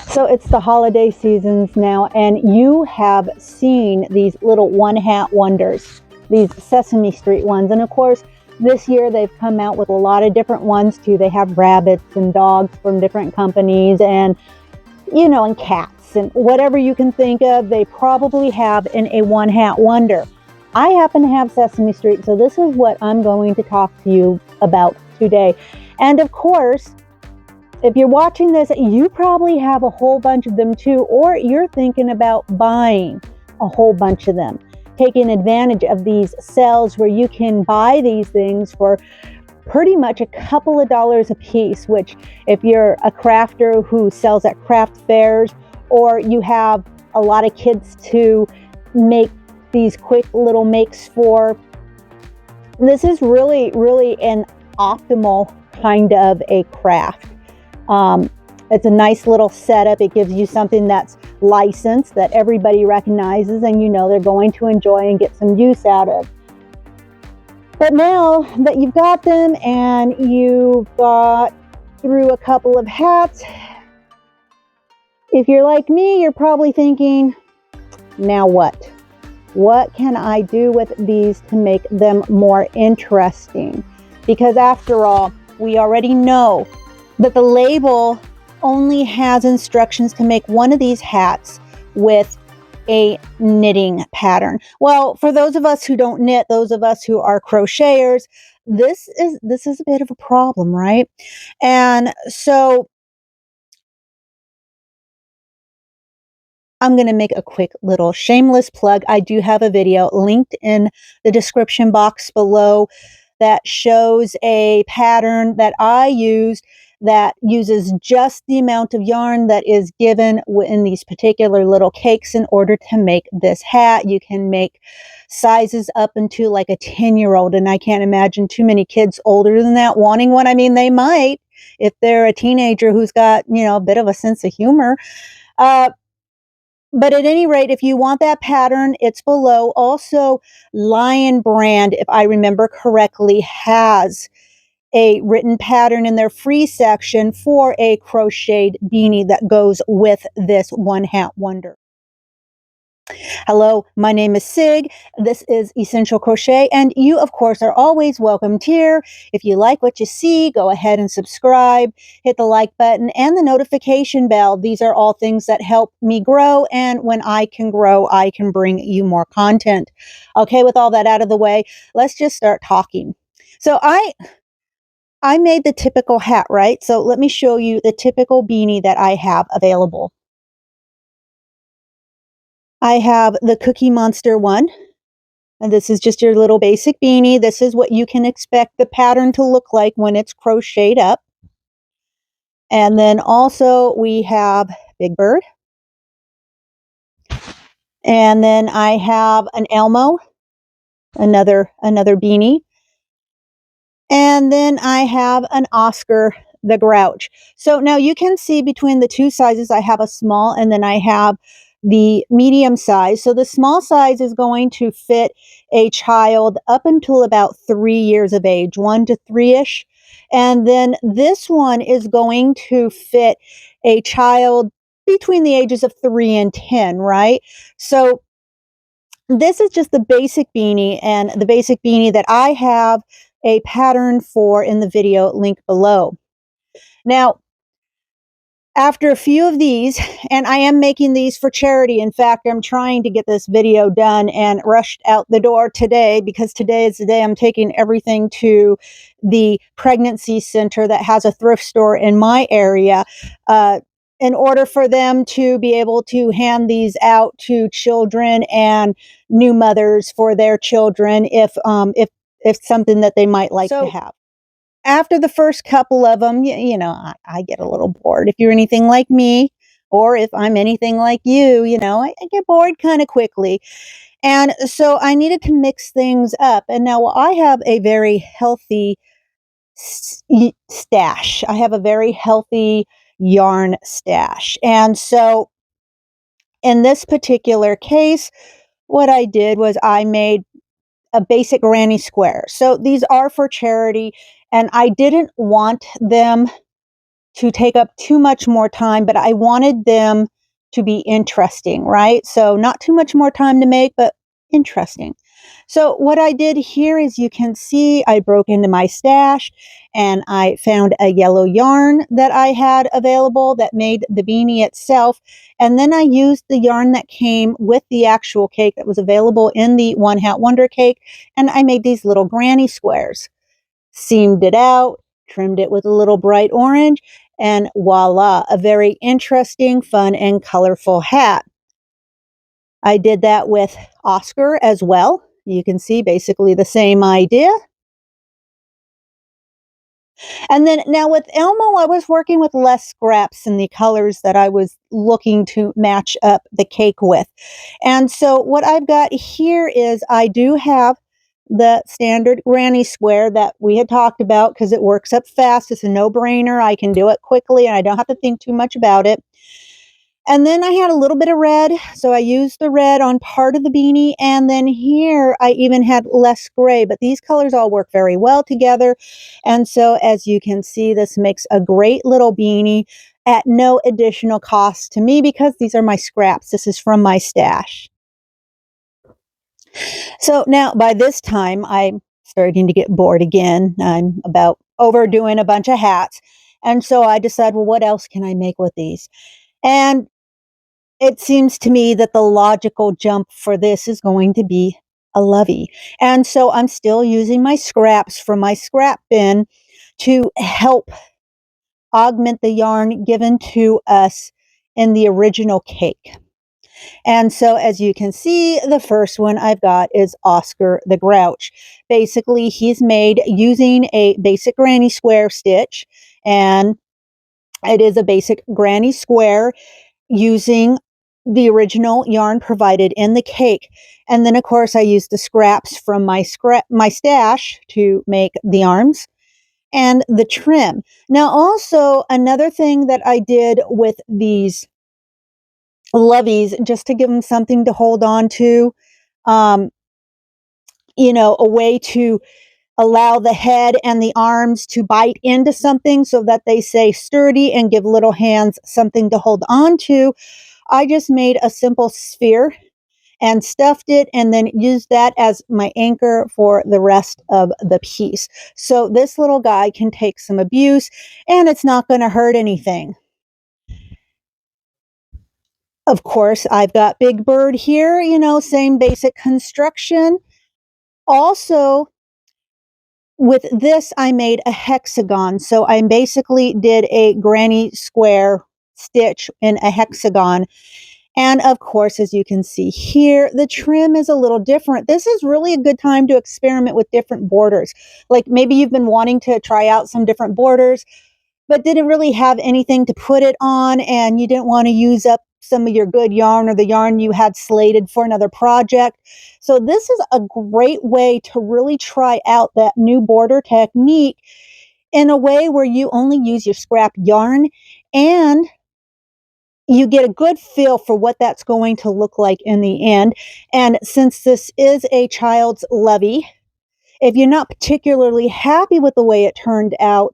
So it's the holiday seasons now, and you have seen these little one-hat wonders, these Sesame Street ones. And of course, this year they've come out with a lot of different ones too. They have rabbits and dogs from different companies and, and cats and whatever you can think of, they probably have in a one-hat wonder. I happen to have Sesame Street, so this is what I'm going to talk to you about today. And of course, if you're watching this, you probably have a whole bunch of them too, or you're thinking about buying a whole bunch of them, taking advantage of these sales where you can buy these things for pretty much a couple of dollars a piece, which if you're a crafter who sells at craft fairs, or you have a lot of kids to make these quick little makes for, this is really, really an optimal kind of a craft. It's a nice little setup. It gives you something that's licensed, that everybody recognizes, and they're going to enjoy and get some use out of. But now that you've got them and you've got through a couple of hats, if you're like me, you're probably thinking, now what? What can I do with these to make them more interesting? Because after all, we already know that the label only has instructions to make one of these hats with a knitting pattern. Well, for those of us who don't knit, those of us who are crocheters, this is a bit of a problem, right? And so I'm going to make a quick little shameless plug. I do have a video linked in the description box below that shows a pattern that I used that uses just the amount of yarn that is given in these particular little cakes in order to make this hat. You can make sizes up into like a 10-year-old, and I can't imagine too many kids older than that wanting one. I mean, they might if they're a teenager who's got, a bit of a sense of humor. But at any rate, if you want that pattern, it's below. Also, Lion Brand, if I remember correctly, has a written pattern in their free section for a crocheted beanie that goes with this one hat wonder. Hello, my name is Sig. This is Essential Crochet, and you, of course, are always welcomed here. If you like what you see, go ahead and subscribe, hit the like button, and the notification bell. These are all things that help me grow, and when I can grow, I can bring you more content. Okay, with all that out of the way, let's just start talking. So I made the typical hat, right? So let me show you the typical beanie that I have available. I have the Cookie Monster one, and this is just your little basic beanie. This is what you can expect the pattern to look like when it's crocheted up. And then also we have Big Bird. And then I have an Elmo, another beanie. And then I have an Oscar the Grouch. So now you can see between the two sizes, I have a small and then I have the medium size. So the small size is going to fit a child up until about 3 years of age, 1 to 3-ish. And then this one is going to fit a child between the ages of 3 and 10, right? So this is just the basic beanie, and the basic beanie that I have a pattern for in the video link below. Now, after a few of these, and I am making these for charity. In fact, I'm trying to get this video done and rushed out the door today because today is the day I'm taking everything to the pregnancy center that has a thrift store in my area. In order for them to be able to hand these out to children and new mothers for their children if something that they might like to have. After the first couple of them, I get a little bored. If you're anything like me, or if I'm anything like you, I get bored kind of quickly. And so I needed to mix things up. And now I have a very healthy stash. I have a very healthy yarn stash. And so in this particular case, what I did was I made a basic granny square. So these are for charity, and I didn't want them to take up too much more time, but I wanted them to be interesting, right? So not too much more time to make, but interesting. So what I did here is you can see I broke into my stash and I found a yellow yarn that I had available that made the beanie itself. And then I used the yarn that came with the actual cake that was available in the One Hat Wonder cake. And I made these little granny squares, seamed it out, trimmed it with a little bright orange, and voila, a very interesting, fun, and colorful hat. I did that with Oscar as well. You can see basically the same idea. And then now with Elmo, I was working with less scraps in the colors that I was looking to match up the cake with. And so what I've got here is I do have the standard granny square that we had talked about because it works up fast. It's a no-brainer. I can do it quickly and I don't have to think too much about it. And then I had a little bit of red, so I used the red on part of the beanie, and then here I even had less gray, but these colors all work very well together. And so as you can see, this makes a great little beanie at no additional cost to me because these are my scraps. This is from my stash. So now by this time, I'm starting to get bored again. I'm about overdoing a bunch of hats. And so I decided, well, what else can I make with these? And it seems to me that the logical jump for this is going to be a lovey. And so I'm still using my scraps from my scrap bin to help augment the yarn given to us in the original cake. And so as you can see, the first one I've got is Oscar the Grouch. Basically, he's made using a basic granny square stitch, and it is a basic granny square using the original yarn provided in the cake. And then of course I used the scraps from my stash to make the arms and the trim. Now also another thing that I did with these loveys, just to give them something to hold on to, um, a way to allow the head and the arms to bite into something so that they stay sturdy and give little hands something to hold on to. I just made a simple sphere and stuffed it and then used that as my anchor for the rest of the piece. So this little guy can take some abuse and it's not going to hurt anything. Of course, I've got Big Bird here, same basic construction. Also, with this, I made a hexagon. So I basically did a granny square stitch in a hexagon. And of course, as you can see here, the trim is a little different. This is really a good time to experiment with different borders. Like maybe you've been wanting to try out some different borders, but didn't really have anything to put it on, and you didn't want to use up some of your good yarn or the yarn you had slated for another project. So this is a great way to really try out that new border technique in a way where you only use your scrap yarn and you get a good feel for what that's going to look like in the end. And since this is a child's lovey, if you're not particularly happy with the way it turned out,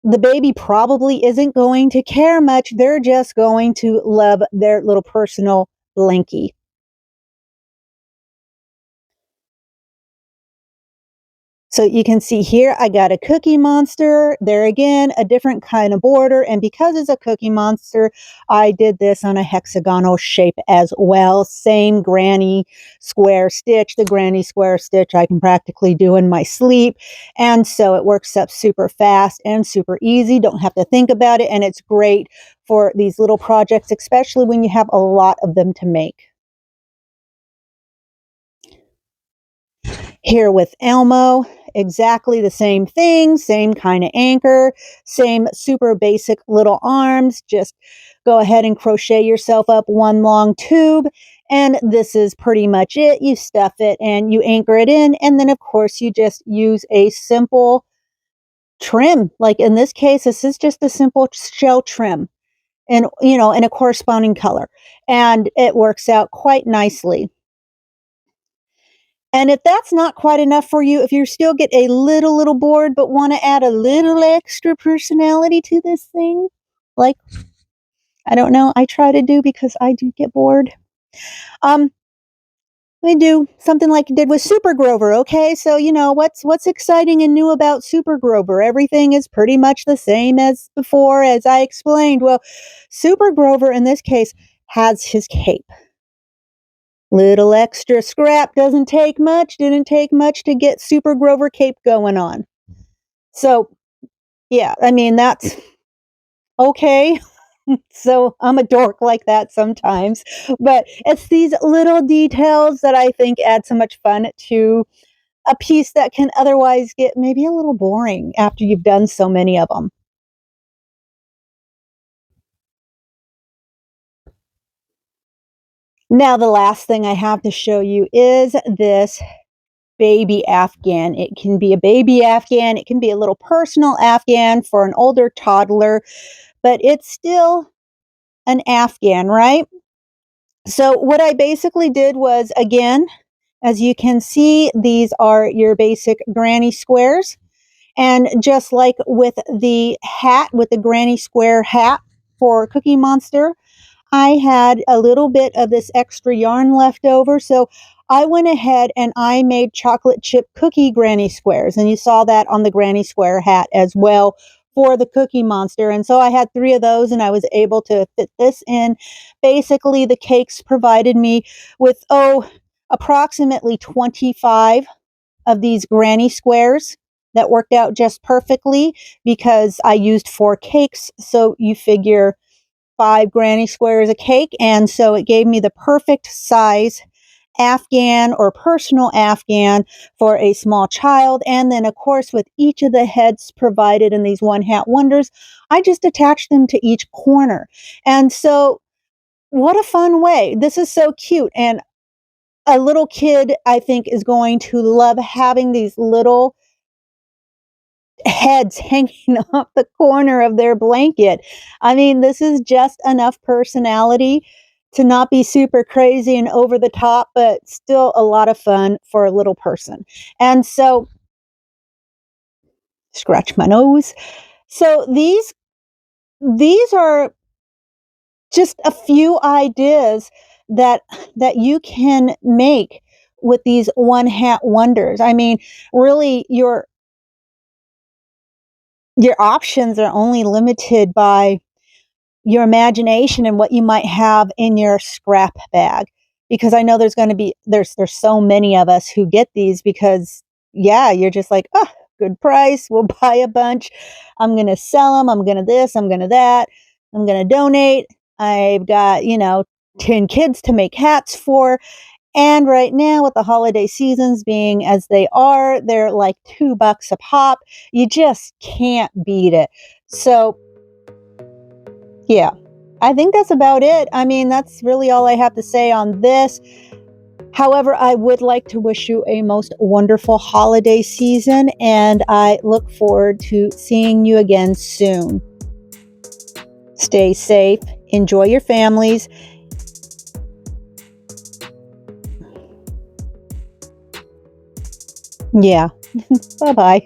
the baby probably isn't going to care much. They're just going to love their little personal blankie. So you can see here, I got a Cookie Monster. There again, a different kind of border. And because it's a Cookie Monster, I did this on a hexagonal shape as well. Same granny square stitch. The granny square stitch I can practically do in my sleep. And so it works up super fast and super easy. Don't have to think about it. And it's great for these little projects, especially when you have a lot of them to make. Here with Elmo, exactly the same thing, same kind of anchor, same super basic little arms. Just go ahead and crochet yourself up one long tube. And this is pretty much it. You stuff it and you anchor it in. And then, of course, you just use a simple trim. Like in this case, this is just a simple shell trim and, in a corresponding color. And it works out quite nicely. And if that's not quite enough for you, if you still get a little bored but want to add a little extra personality to this thing, like I don't know, I try to do because I do get bored. Um, we do something like you did with Super Grover, okay? So, what's exciting and new about Super Grover? Everything is pretty much the same as before, as I explained. Well, Super Grover in this case has his cape. Little extra scrap doesn't take much, didn't take much to get Super Grover cape going on. So, yeah, I mean, that's okay. So I'm a dork like that sometimes, but it's these little details that I think add so much fun to a piece that can otherwise get maybe a little boring after you've done so many of them. Now, the last thing I have to show you is this baby Afghan. It can be a baby Afghan, it can be a little personal Afghan for an older toddler, but it's still an Afghan, right? So, what I basically did was, again, as you can see, these are your basic granny squares. And just like with the hat, with the granny square hat for Cookie Monster, I had a little bit of this extra yarn left over. So I went ahead and I made chocolate chip cookie granny squares. And you saw that on the granny square hat as well for the Cookie Monster. And so I had 3 of those and I was able to fit this in. Basically, the cakes provided me with, approximately 25 of these granny squares that worked out just perfectly because I used 4 cakes. So you figure 5 granny squares a cake. And so it gave me the perfect size Afghan or personal Afghan for a small child. And then, of course, with each of the heads provided in these One Hat Wonders, I just attached them to each corner. And so, what a fun way. This is so cute. And a little kid, I think, is going to love having these little heads hanging off the corner of their blanket. I mean, this is just enough personality to not be super crazy and over the top, but still a lot of fun for a little person. And so, scratch my nose. So these are just a few ideas that you can make with these One Hat Wonders. I mean, really your options are only limited by your imagination and what you might have in your scrap bag, because I know there's so many of us who get these because, yeah, you're just like, oh, good price, we'll buy a bunch, I'm gonna sell them, I'm gonna this, I'm gonna that, I'm gonna donate, I've got 10 kids to make hats for. And right now, with the holiday seasons being as they are, they're like $2 a pop. You just can't beat it. So, yeah, I think that's about it. I mean, that's really all I have to say on this. However, I would like to wish you a most wonderful holiday season, and I look forward to seeing you again soon. Stay safe, enjoy your families. Yeah, bye bye.